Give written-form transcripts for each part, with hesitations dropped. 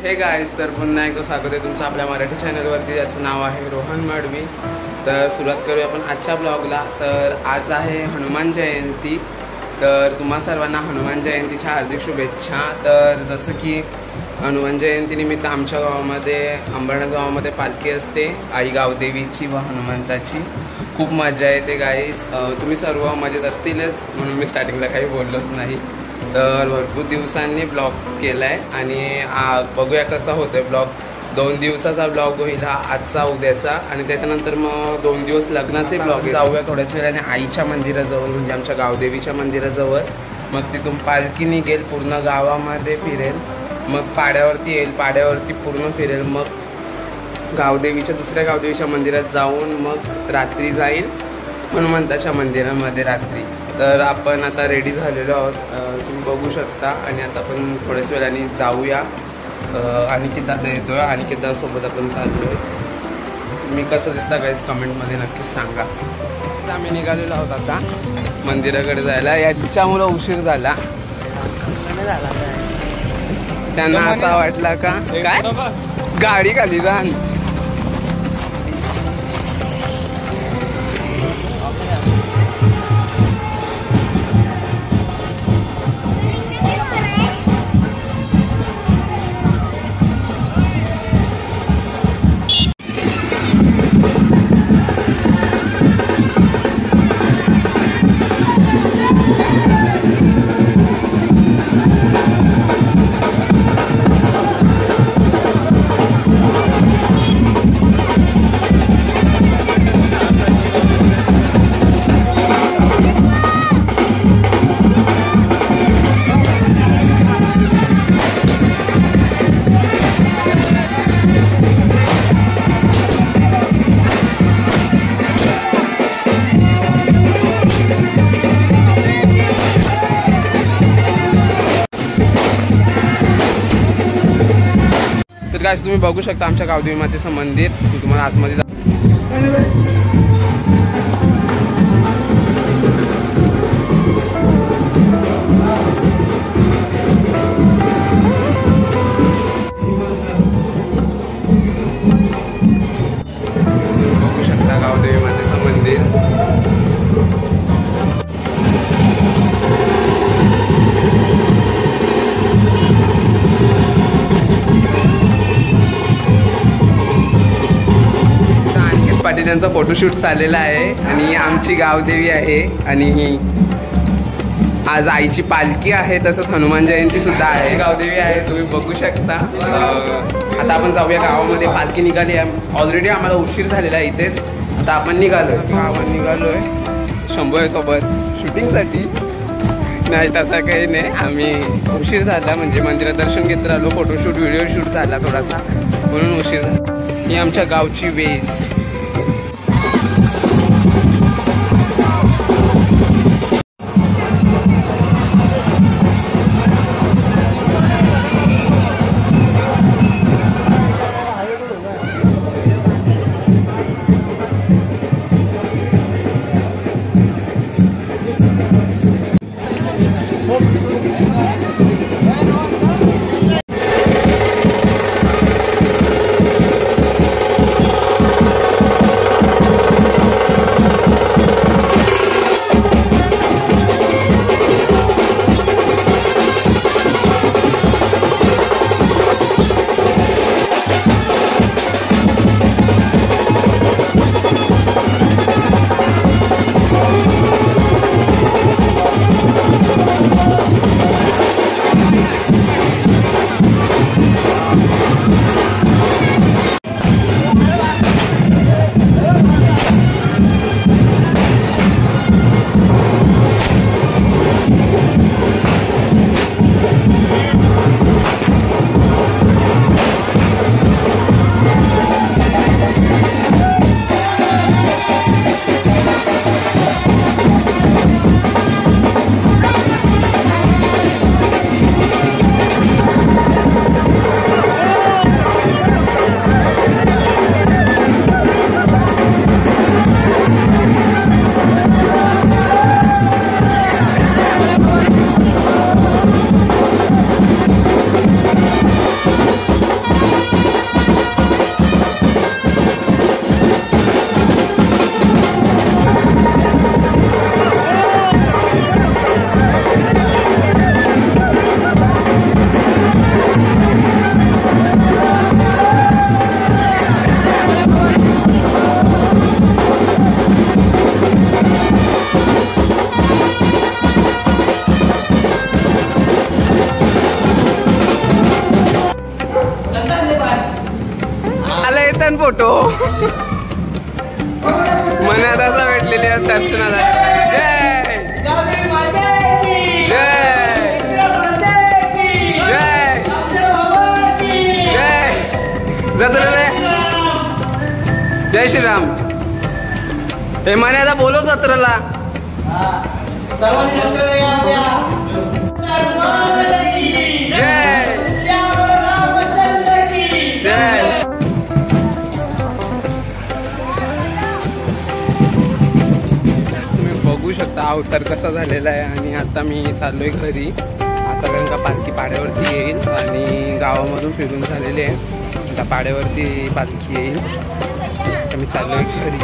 हे गाईज, तर पुन्हा एकदा स्वागत आहे तुमचं आपल्या मराठी चॅनलवरती, ज्याचं नाव आहे रोहन मडवी। तर सुरुवात करूया आपण आजच्या ब्लॉगला। तर आज आहे हनुमान जयंती, तर तुम्हा सर्वांना हनुमान जयंतीच्या हार्दिक शुभेच्छा। तर जसं की हनुमान जयंतीनिमित्त आमच्या गावामध्ये अंबरनाथ गावामध्ये पालखी असते, आई गावदेवीची व हनुमंताची। खूप मजा येते गाईज, तुम्ही सर्व मजेत असतीलच म्हणून मी स्टार्टिंगला काही बोललोच नाही। तर भरपूर दिवसांनी ब्लॉग केला आहे आणि बघूया कसा होतोय ब्लॉग। 2 दिवसाचा ब्लॉग होईल हा, आजचा उद्याचा, आणि त्याच्यानंतर मग 2 दिवस लग्नाचे ब्लॉग। जाऊया थोड्याच वेळाने आईच्या मंदिराजवळ, म्हणजे आमच्या गावदेवीच्या मंदिराजवळ। मग तिथून पालखी निघेल, पूर्ण गावामध्ये फिरेल, मग पाड्यावरती येईल, पाड्यावरती पूर्ण फिरेल, मग गावदेवीच्या दुसऱ्या गावदेवीच्या मंदिरात जाऊन मग रात्री जाईल हनुमंताच्या मंदिरामध्ये रात्री। तर आपण आता रेडी झालेलो आहोत, तुम्ही बघू शकता, आणि आता आपण थोड्याच वेळाने जाऊया। अनिकेत दादा येतोय, अनिकेत दादा सोबत आपण चाललोय। मी कसं दिसता काहीच कमेंटमध्ये नक्कीच सांगा। आम्ही निघालेलो आहोत आता मंदिराकडे जायला, याच्यामुळं उशीर झाला। त्यांना असा वाटला का काय गाडी खाली जा। तर गाइस, तुम्ही बघू शकता आमच्या गावदेवी मातेचं मंदिर। मी तुम्हाला आतमध्ये बघू शकता गावदेवी मातेचं मंदिर। त्यांचा फोटोशूट चाललेला आहे, आणि आमची गावदेवी आहे, आणि आज आईची पालखी आहे, तसंच हनुमान जयंती सुद्धा आहे, गावदेवी आहे, तुम्ही बघू शकता। आता आपण जाऊया गावामध्ये, पालखी निघाली आहे ऑलरेडी, आम्हाला उशीर झालेला आहे इथेच। आता आपण निघालोय शंभू सोबत शूटिंगसाठी। नाही तसा काही नाही, आम्ही उशीर झाला म्हणजे मंदिरात दर्शन घेत राहिलो, फोटोशूट व्हिडिओ शूट झाला थोडासा, म्हणून उशीर झाला। ही आमच्या गावची वेस। श्रीराम. हे म्हणे आता बोलव जत्रेला. सर्वांनी जत्रेला या. जय जय. तुम्ही बघू शकता अवतार कसा झालेला आहे. आणि आता मी चाललोय घरी. आता कारण का पालखी पाड्यावरती येईल आणि गावामधून फिरून झालेले आहे. आता पाड्यावरती पालखी येईल. आता मी चाललोय घरी.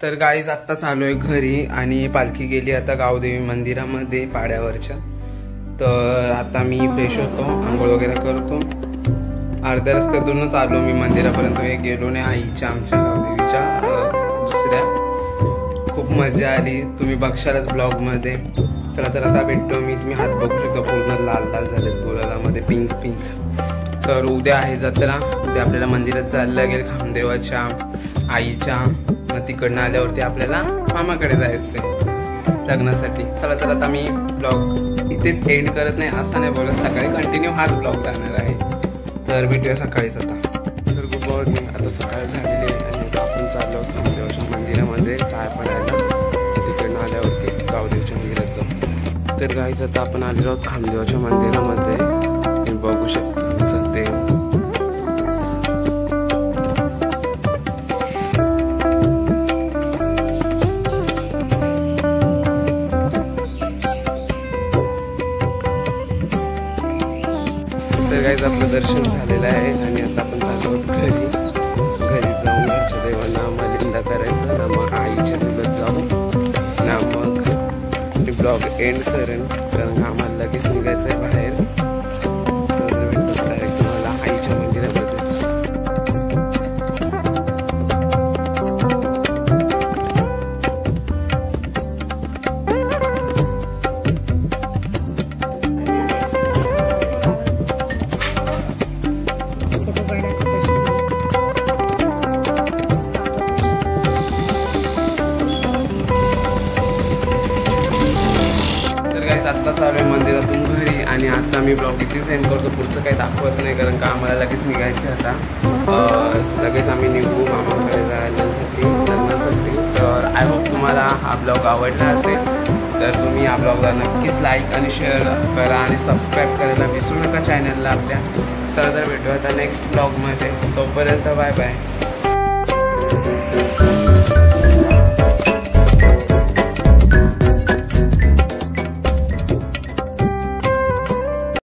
तर गाईज आत्ता चालू आहे घरी आणि पालखी गेली आता गावदेवी मंदिरामध्ये पाड्यावरच्या. तर आता मी फ्रेश होतो, आंघोळ वगैरे करतो. अर्ध्या रस्त्यातूनच आलो मी मंदिरापर्यंत, गेलो नाही आईच्या आमच्या गावदेवीच्या दुसऱ्या. खूप मजा आली, तुम्ही बघशालच ब्लॉग मध्ये. चला तर आता भेटतो मी. तुम्ही हात बघू शकता पूर्ण लाल लाल झालेत गुलालामध्ये, पिंक पिंक. तर उद्या आहे जत्रा. उद्या आपल्याला मंदिरात जायला लागेल खामदेवाच्या आईच्या. मग तिकडनं आल्यावरती आपल्याला मामाकडे जायचंय लग्नासाठी. चला तर आता मी ब्लॉग इथेच एंड करत नाही, असं नाही बोलत. सकाळी कंटिन्यू हाच ब्लॉग राहणार आहे. तर भेटूया सकाळीच आता. तर गुड मॉर्निंग. आता सकाळ झालेली आहे आणि आपण चाललो खामदेवाच्या मंदिरामध्ये काय पडायला. तिकडनं आल्यावरती गावदेवीच्या मंदिरात जाऊ. तर गाईज आता आपण आलेलो आहोत खामदेवाच्या मंदिरामध्ये. बघू शकता सध्या तर गाईज आपलं दर्शन झालेलं आहे आणि आता आपण चाललो आहोत घरी. घरी जाऊन घरच्या देवांना मलिंदा करायचं ना, मग आईच्या दुधात जाऊ ना, मग ब्लॉग एंड करेन. कारण आम्हाला लगेच निघायचं आहे बाहेर. तर भेटतो डायरेक्ट तुम्हाला आईच्या मंदिरामध्ये. आत्ता चालू आहे मंदिरातून घरी आणि आता मी ब्लॉग इथे सेंड करतो. पुढचं काही दाखवत नाही कारण का आम्हाला लगेच निघायचं आता. लगेच आम्ही निघू मामाकडे जायसाठी लग्नासाठी. तर आय होप तुम्हाला हा ब्लॉग आवडला असेल. तर तुम्ही या ब्लॉगला नक्कीच लाईक आणि शेअर करा आणि सबस्क्राईब करायला विसरू नका चॅनलला आपल्या. चला तर भेटूया आता नेक्स्ट ब्लॉगमध्ये. तोपर्यंत बाय बाय.